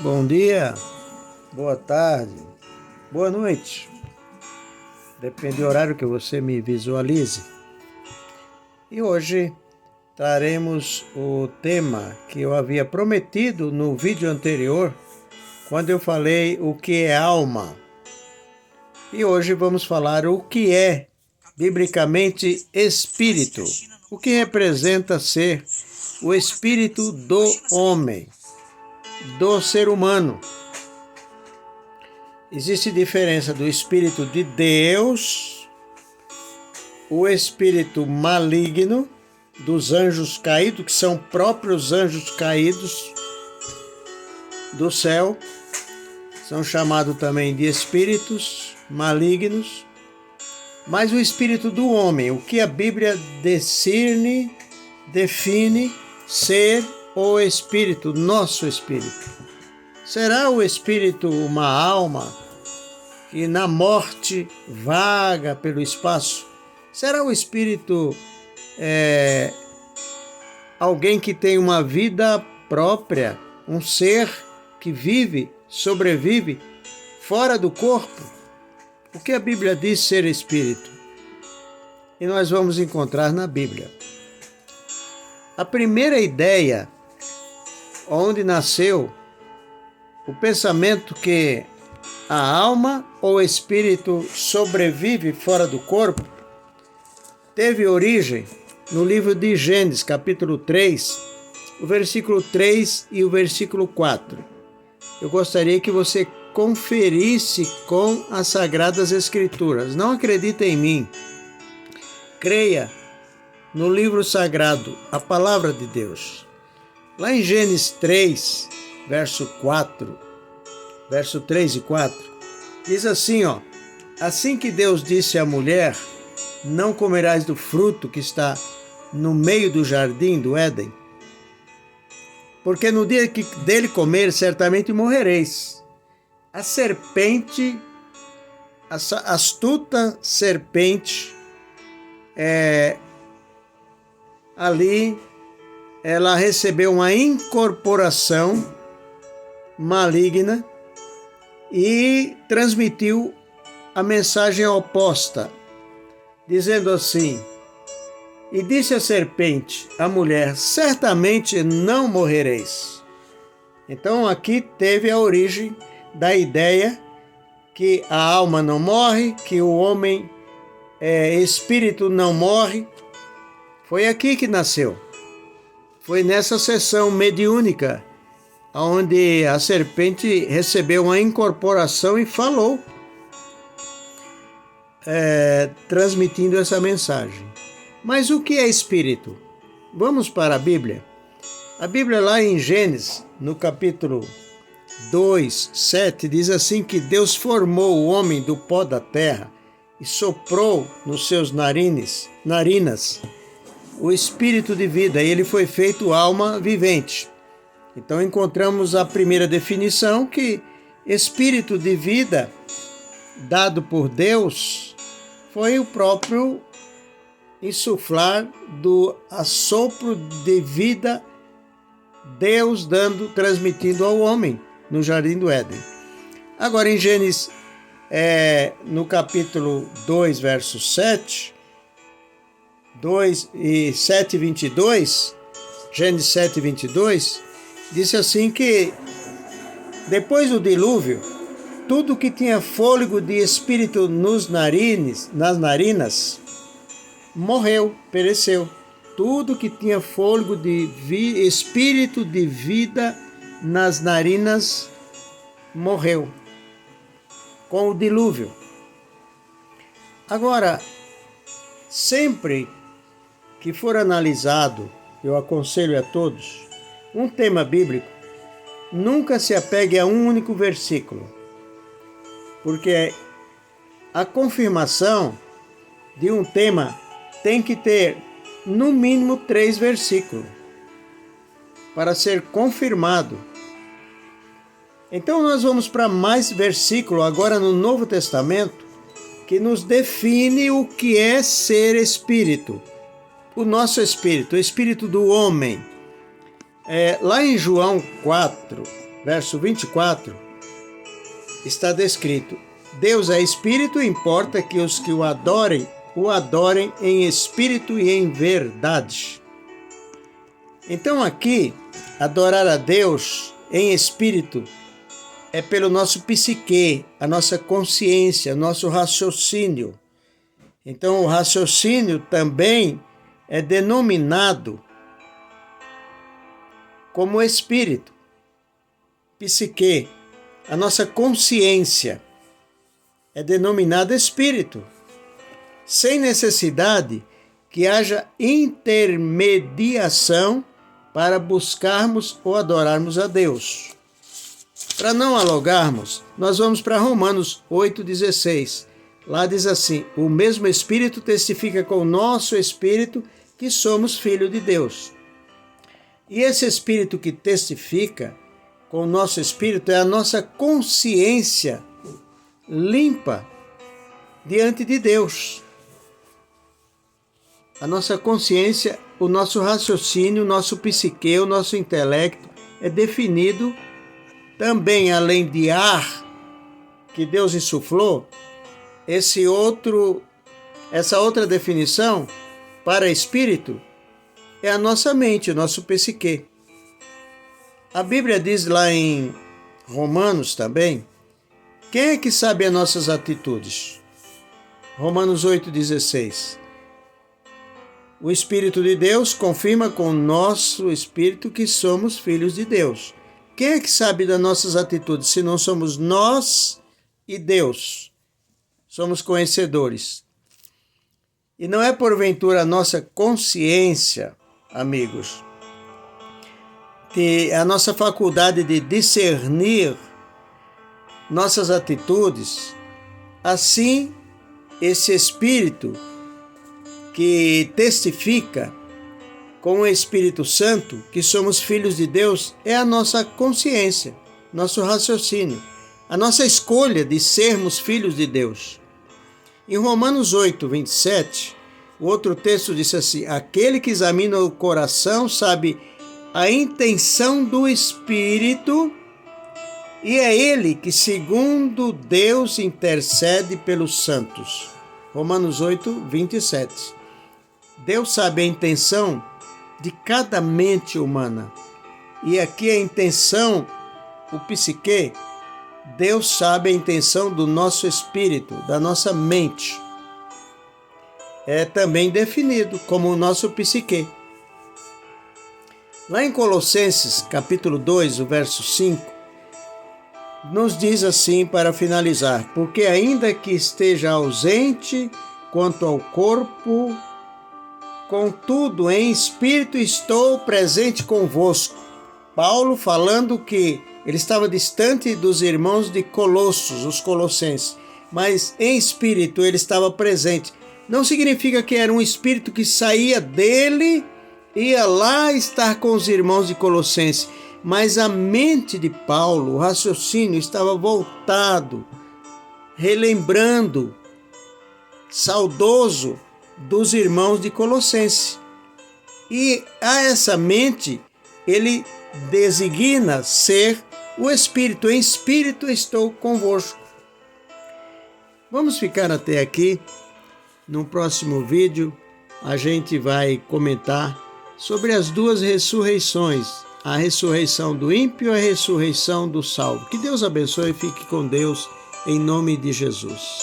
Bom dia, boa tarde, boa noite. Depende do horário que você me visualize. E hoje traremos o tema que eu havia prometido no vídeo anterior, quando eu falei o que é alma. E hoje vamos falar o que é, biblicamente, espírito. O que representa ser o espírito do homem, do ser humano. Existe diferença do espírito de Deus, o espírito maligno, dos anjos caídos, que são próprios anjos caídos do céu, são chamados também de espíritos malignos, mas o espírito do homem, o que a Bíblia define ser o espírito, nosso espírito. Será o espírito uma alma que na morte vaga pelo espaço? Será o espírito alguém que tem uma vida própria, um ser que vive, sobrevive fora do corpo? O que a Bíblia diz ser espírito? E nós vamos encontrar na Bíblia. A primeira ideia, onde nasceu o pensamento que a alma ou espírito sobrevive fora do corpo, teve origem no livro de Gênesis, capítulo 3, o versículo 3 e o versículo 4. Eu gostaria que você conferisse com as Sagradas Escrituras. Não acredite em mim. Creia no livro sagrado, a palavra de Deus. Lá em Gênesis 3, verso 3 e 4, diz assim, assim que Deus disse à mulher, não comerás do fruto que está no meio do jardim do Éden, porque no dia que dele comer, certamente morrereis. A serpente, a astuta serpente, ali ela recebeu uma incorporação maligna e transmitiu a mensagem oposta, dizendo assim: e disse a serpente, a mulher, certamente não morrereis. Então aqui teve a origem da ideia que a alma não morre, que o homem espírito não morre. Foi aqui que nasceu. Foi nessa sessão mediúnica, onde a serpente recebeu uma incorporação e falou, transmitindo essa mensagem. Mas o que é espírito? Vamos para a Bíblia. A Bíblia lá em Gênesis, no capítulo 2, 7, diz assim que Deus formou o homem do pó da terra e soprou nos seus narinas o espírito de vida, e ele foi feito alma vivente. Então encontramos a primeira definição, que espírito de vida dado por Deus foi o próprio insuflar do assopro de vida, Deus transmitindo ao homem no jardim do Éden. Agora em Gênesis, no capítulo 2, verso 7, 22, Gênesis 7, 22, disse assim que depois do dilúvio, tudo que tinha fôlego de espírito nas narinas, morreu, pereceu. Tudo que tinha fôlego de espírito de vida nas narinas morreu com o dilúvio. Agora, sempre que for analisado, eu aconselho a todos, um tema bíblico, nunca se apegue a um único versículo, porque a confirmação de um tema tem que ter no mínimo 3 versículos para ser confirmado. Então nós vamos para mais versículo agora no Novo Testamento, que nos define o que é ser espírito. O nosso espírito, o espírito do homem. Lá em João 4, verso 24, está descrito: Deus é espírito, importa que os que o adorem em espírito e em verdade. Então aqui, adorar a Deus em espírito é pelo nosso psique, a nossa consciência, nosso raciocínio. Então o raciocínio também é denominado como espírito, psique. A nossa consciência é denominada espírito, sem necessidade que haja intermediação para buscarmos ou adorarmos a Deus. Para não alongarmos, nós vamos para Romanos 8,16. Lá diz assim: o mesmo Espírito testifica com o nosso Espírito que somos filhos de Deus. E esse Espírito que testifica com o nosso Espírito é a nossa consciência limpa diante de Deus. A nossa consciência, o nosso raciocínio, o nosso psique, o nosso intelecto é definido também, além de ar que Deus insuflou, essa outra definição para espírito é a nossa mente, o nosso psique. A Bíblia diz lá em Romanos também, quem é que sabe as nossas atitudes? Romanos 8,16. O Espírito de Deus confirma com o nosso Espírito que somos filhos de Deus. Quem é que sabe das nossas atitudes, se não somos nós e Deus? Somos conhecedores. E não é porventura a nossa consciência, amigos, a nossa faculdade de discernir nossas atitudes, assim esse Espírito que testifica com o Espírito Santo que somos filhos de Deus é a nossa consciência, nosso raciocínio, a nossa escolha de sermos filhos de Deus. Em Romanos 8,27, o outro texto diz assim: aquele que examina o coração sabe a intenção do Espírito, e é ele que, segundo Deus, intercede pelos santos. Romanos 8,27. Deus sabe a intenção de cada mente humana. E aqui a intenção, o psique, Deus sabe a intenção do nosso espírito, da nossa mente. É também definido como o nosso psique. Lá em Colossenses, capítulo 2, o verso 5, nos diz assim para finalizar: porque ainda que esteja ausente quanto ao corpo, contudo, em espírito estou presente convosco. Paulo falando que ele estava distante dos irmãos de Colossos, os colossenses, mas em espírito ele estava presente. Não significa que era um espírito que saía dele e ia lá estar com os irmãos de Colossenses, mas a mente de Paulo, o raciocínio estava voltado, relembrando, saudoso dos irmãos de Colossenses. E a essa mente ele designa ser o Espírito. Em espírito estou convosco. Vamos ficar até aqui. No próximo vídeo a gente vai comentar sobre as duas ressurreições, a ressurreição do ímpio e a ressurreição do salvo. Que Deus abençoe e fique com Deus em nome de Jesus.